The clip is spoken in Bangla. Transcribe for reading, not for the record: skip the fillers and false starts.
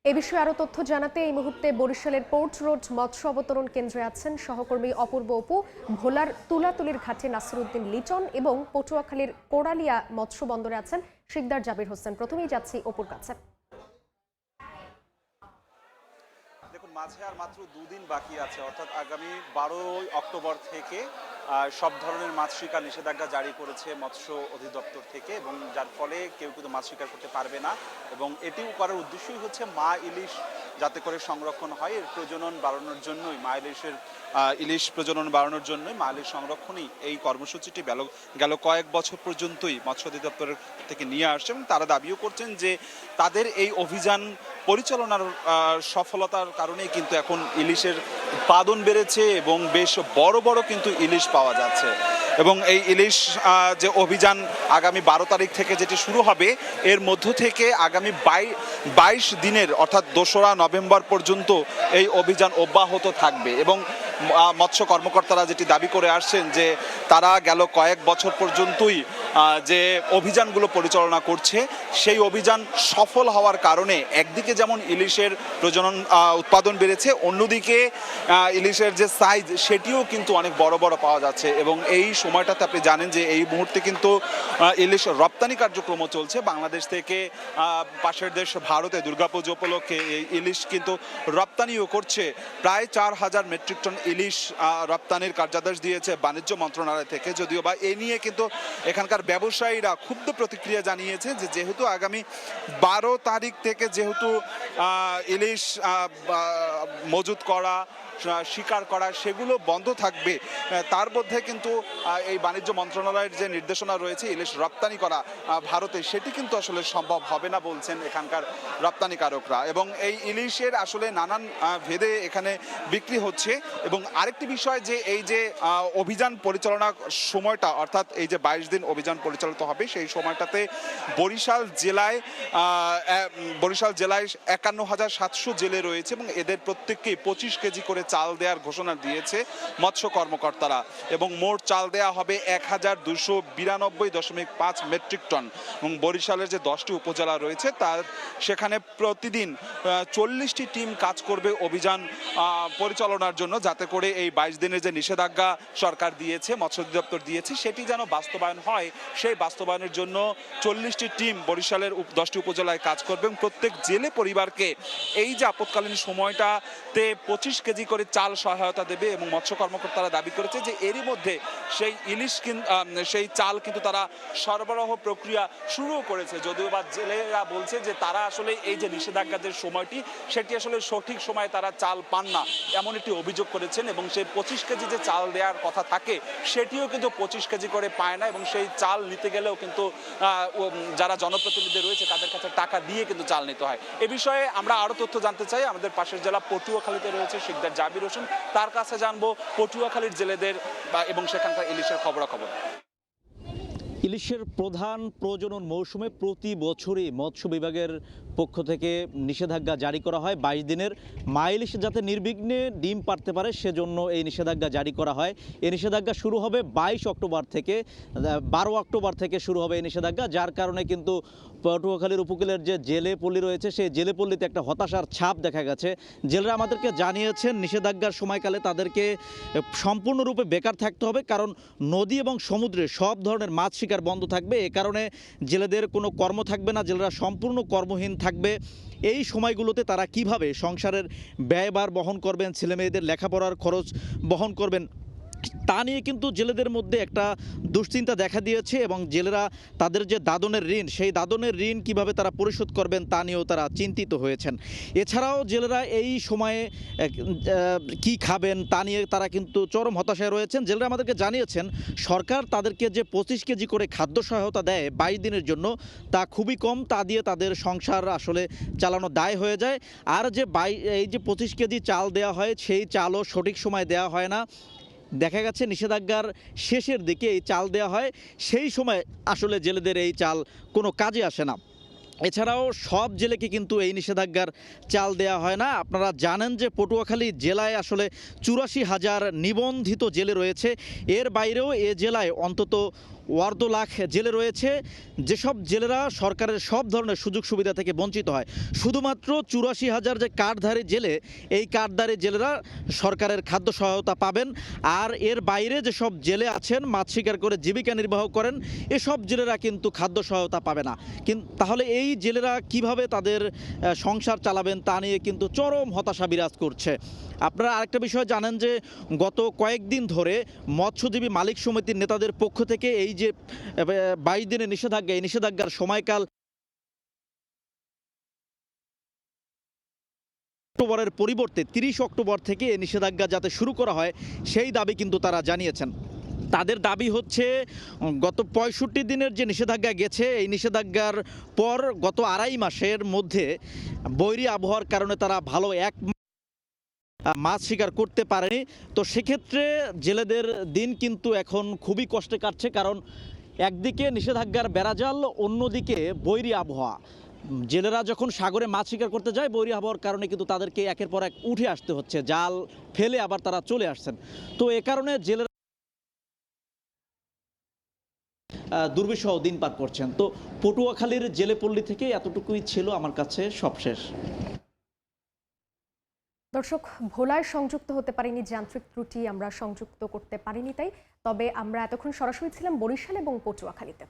এই বিষয়ে আরো তথ্য জানাতে এই মুহূর্তে বরিশালের পোর্ট রোড মৎস্য অবতরণ কেন্দ্রে আছেন সহকর্মী অপূর্ব অপু। ভোলার তুলাতুলির ঘাটে নাসিরউদ্দিন লিটন এবং পটুয়াখালীর কোড়ালিয়া মৎস্য বন্দরে আছেন শিকদার জাবির হোসেন। প্রথমেই যাচ্ছি অপুর কাছে। দেখুন, মাঝে আর মাত্র দুদিন বাকি আছে, অর্থাৎ আগামী 12 অক্টোবর থেকে সব ধরনের মাছ শিকার নিষেধাজ্ঞা জারি করেছে মৎস্য অধিদপ্তর থেকে, এবং যার ফলে কেউ কিন্তু মাছ শিকার করতে পারবে না। এবং এটিও করার উদ্দেশ্যই হচ্ছে মা ইলিশ যাতে করে সংরক্ষণ হয়, এর প্রজনন বাড়ানোর জন্যই ইলিশ প্রজনন বাড়ানোর জন্যই মা ইলিশ সংরক্ষণই এই কর্মসূচিটি গেল কয়েক বছর পর্যন্তই মৎস্য অধিদপ্তরের থেকে নিয়ে আসছে। এবং তারা দাবিও করছেন যে তাদের এই অভিযান পরিচালনার সফলতার কারণেই কিন্তু এখন ইলিশের উৎপাদন বেড়েছে এবং বেশ বড় বড় কিন্তু ইলিশ পাওয়া যাচ্ছে। এবং এই ইলিশ যে অভিযান আগামী 12 তারিখ থেকে যেটি শুরু হবে, এর মধ্য থেকে আগামী 22 দিনের অর্থাৎ 2রা নভেম্বর পর্যন্ত এই অভিযান অব্যাহত থাকবে। এবং মৎস্য কর্মকর্তারা যেটি দাবি করে আসছেন যে তারা গেল কয়েক বছর পর্যন্তই যে অভিযানগুলো পরিচালনা করছে, সেই অভিযান সফল হওয়ার কারণে একদিকে যেমন ইলিশের প্রজনন উৎপাদন বেড়েছে, অন্যদিকে ইলিশের যে সাইজ সেটিও কিন্তু অনেক বড় বড় পাওয়া যাচ্ছে। এবং এই সময়টাতে আপনি জানেন যে এই মুহূর্তে কিন্তু ইলিশ রপ্তানি কার্যক্রমও চলছে বাংলাদেশ থেকে পাশের দেশ ভারতে। দুর্গাপুজো উপলক্ষে এই ইলিশ কিন্তু রপ্তানিও করছে। প্রায় 4000 মেট্রিক টন ইলিশ রপ্তানির কার্যাদেশ দিয়েছে বাণিজ্য মন্ত্রণালয় থেকে। যদিও বা এ নিয়ে কিন্তু এখানকার ব্যবসায়ীরা ক্ষুব্ধ প্রতিক্রিয়া জানিয়েছে যে যেহেতু আগামী 12 তারিখ থেকে যেহেতু ইলিশ মজুত করা শিকার করা সেগুলো বন্ধ থাকবে, তার মধ্যে কিন্তু এই বাণিজ্য মন্ত্রণালয়ের যে নির্দেশনা রয়েছে ইলিশ রপ্তানি করা ভারতে, সেটি কিন্তু আসলে সম্ভব হবে না বলছেন এখানকার রপ্তানিকারকরা। এবং এই ইলিশের আসলে নানান ভেদে এখানে বিক্রি হচ্ছে। এবং আরেকটি বিষয় যে এই যে অভিযান পরিচালনার সময়টা, অর্থাৎ এই যে 22 দিন অভিযান পরিচালিত হবে, সেই সময়টাতে বরিশাল জেলায় 51,700 জেলে রয়েছে এবং এদের প্রত্যেককেই 25 কেজি করে চাল দেওয়ার ঘোষণা দিয়েছে মৎস্য কর্মকর্তারা। এবং মোট চাল দেওয়া হবে 1292.5 মেট্রিক টন। এবং বরিশালের যে 10টি উপজেলা রয়েছে তার সেখানে প্রতিদিন 40টি টিম কাজ করবে অভিযান পরিচালনার জন্য, যাতে করে এই 22 দিনের যে নিষেধাজ্ঞা সরকার দিয়েছে, মৎস্য অধিদপ্তর দিয়েছে, সেটি যেন বাস্তবায়ন হয়। সেই বাস্তবায়নের জন্য 40টি টিম বরিশালের 10টি উপজেলায় কাজ করবে এবং প্রত্যেক জেলে পরিবারকে এই যে আপৎকালীন সময়টাতে 25 কেজি করে চাল সহায়তা দেবে। এবং মৎস্য কর্মকর্তারা দাবি করেছে যে এরই মধ্যে সেই চাল কিন্তু তারা সরবরাহ প্রক্রিয়া শুরু করেছে। যদিও বা জেলেরা বলছে যে তারা আসলে এই যে নিষেধাজ্ঞাদের সময়টি সেটি আসলে সঠিক সময়ে তারা চাল পান না, এমন একটি অভিযোগ করেছেন। এবং সেই 25 কেজি যে চাল দেওয়ার কথা থাকে সেটিও কিন্তু 25 কেজি করে পায় না। এবং সেই চাল নিতে গেলেও কিন্তু যারা জনপ্রতিনিধি রয়েছে তাদের কাছে টাকা দিয়ে কিন্তু চাল নিতে হয়। এ বিষয়ে আমরা আরো তথ্য জানতে চাই। আমাদের পাশের জেলা পটুয়াখালীতে রয়েছে শিকদার জাবির হোসেন, তার কাছে জানবো পটুয়াখালীর জেলেদের এবং সেখানকার ইলিশের খবরাখবর। ইলিশের প্রধান প্রজনন মৌসুমে প্রতি বছরই মৎস্য বিভাগের পক্ষ থেকে নিষেধাজ্ঞা জারি করা হয় 22 দিনের। মা ইলিশ যাতে নির্বিঘ্নে ডিম পারতে পারে সেজন্য এই নিষেধাজ্ঞা জারি করা হয়। এই নিষেধাজ্ঞা শুরু হবে 22 অক্টোবর থেকে, 12 অক্টোবর থেকে শুরু হবে এই নিষেধাজ্ঞা, যার কারণে কিন্তু পটুয়াখালীর উপকূলের যে জেলেপল্লী রয়েছে সেই জেলেপল্লীতে একটা হতাশার ছাপ দেখা গেছে। জেলেরা আমাদেরকে জানিয়েছেন নিষেধাজ্ঞার সময়কালে তাদেরকে সম্পূর্ণরূপে বেকার থাকতে হবে, কারণ নদী এবং সমুদ্রে সব ধরনের মাছ শিকার বন্ধ থাকবে। এ কারণে জেলেদের কোনো কর্ম থাকবে না, জেলেরা সম্পূর্ণ কর্মহীন থাকবে। এই সময়গুলোতে তারা কিভাবে সংসারের ব্যয়ভার বহন করবেন, ছেলেমেয়েদের লেখাপড়ার খরচ বহন করবেন, তা নিয়ে কিন্তু জেলেদের মধ্যে একটা দুশ্চিন্তা দেখা দিয়েছে। এবং জেলেরা তাদের যে দাদনের ঋণ, সেই দাদনের ঋণ কিভাবে তারা পরিশোধ করবেন তা নিয়েও তারা চিন্তিত হয়েছেন। এছাড়াও জেলেরা এই সময়ে কি খাবেন তা নিয়ে তারা কিন্তু চরম হতাশায় রয়েছেন। জেলেরা আমাদেরকে জানিয়েছেন সরকার তাদেরকে যে 25 কেজি করে খাদ্য সহায়তা দেয় 22 দিনের জন্য, তা খুবই কম, তা দিয়ে তাদের সংসার আসলে চালানো দায় হয়ে যায়। আর যে এই যে 25 কেজি চাল দেওয়া হয় সেই চালও সঠিক সময় দেওয়া হয় না। দেখা গেছে নিষেধাজ্ঞার শেষের দিকে এই চাল দেওয়া হয়, সেই সময় আসলে জেলেদের এই চাল কোনো কাজে আসে না। এছাড়াও সব জেলেকে কিন্তু এই নিষেধাজ্ঞার চাল দেওয়া হয় না। আপনারা জানেন যে পটুয়াখালী জেলায় আসলে 84,000 নিবন্ধিত জেলে রয়েছে। এর বাইরেও এ জেলায় অন্তত অর্ধ লাখ জেলে রয়েছে, যেসব জেলেরা সরকারের সব ধরনের সুযোগ সুবিধা থেকে বঞ্চিত হয়। শুধুমাত্র 84,000 যে কার্ডধারী জেলে, এই কার্ডধারী জেলেরা সরকারের খাদ্য সহায়তা পাবেন। আর এর বাইরে যেসব জেলে আছেন মাছ শিকার করে জীবিকা নির্বাহ করেন, এসব জেলেরা কিন্তু খাদ্য সহায়তা পাবে না। কিন্তু তাহলে এই জেলেরা কিভাবে তাদের সংসার চালাবেন তা নিয়ে কিন্তু চরম হতাশা বিরাজ করছে। আপনারা আরেকটা বিষয় জানেন যে গত কয়েকদিন ধরে মৎস্যজীবী মালিক সমিতির নেতাদের পক্ষ থেকে এই যে 22 দিনের নিষেধাজ্ঞা, এই নিষেধাজ্ঞার সময়কাল অক্টোবরের পরিবর্তে 30 অক্টোবর থেকে এই নিষেধাজ্ঞা যাতে শুরু করা হয় সেই দাবি কিন্তু তারা জানিয়েছেন। তাদের দাবি হচ্ছে গত 65 দিনের যে নিষেধাজ্ঞা গেছে, এই নিষেধাজ্ঞার পর গত 2.5 মাসের মধ্যে বৈরী আবহাওয়ার কারণে তারা ভালো এক মাছ শিকার করতে পারেনি। তো সেক্ষেত্রে জেলেদের দিন কিন্তু এখন খুবই কষ্টে কাটছে, কারণ একদিকে নিষেধাজ্ঞার বেড়াজাল, অন্যদিকে বৈরী আবহাওয়া। জেলেরা যখন সাগরে মাছ শিকার করতে যায় বৈরী আবহাওয়ার কারণে কিন্তু তাদেরকে একের পর এক উঠে আসতে হচ্ছে, জাল ফেলে আবার তারা চলে আসছেন। তো এ কারণে জেলেরা দুর্বিষহ দিন পার করছেন। তো পটুয়াখালীর জেলেপল্লী থেকে এতটুকুই ছিল আমার কাছে সবশেষ। দর্শক, ভোলায় সংযুক্ত হতে পারিনি, যান্ত্রিক ত্রুটি, আমরা সংযুক্ত করতে পারিনি তাই। তবে আমরা এতক্ষণ সরাসরি ছিলাম বরিশাল এবং পটুয়াখালীতে।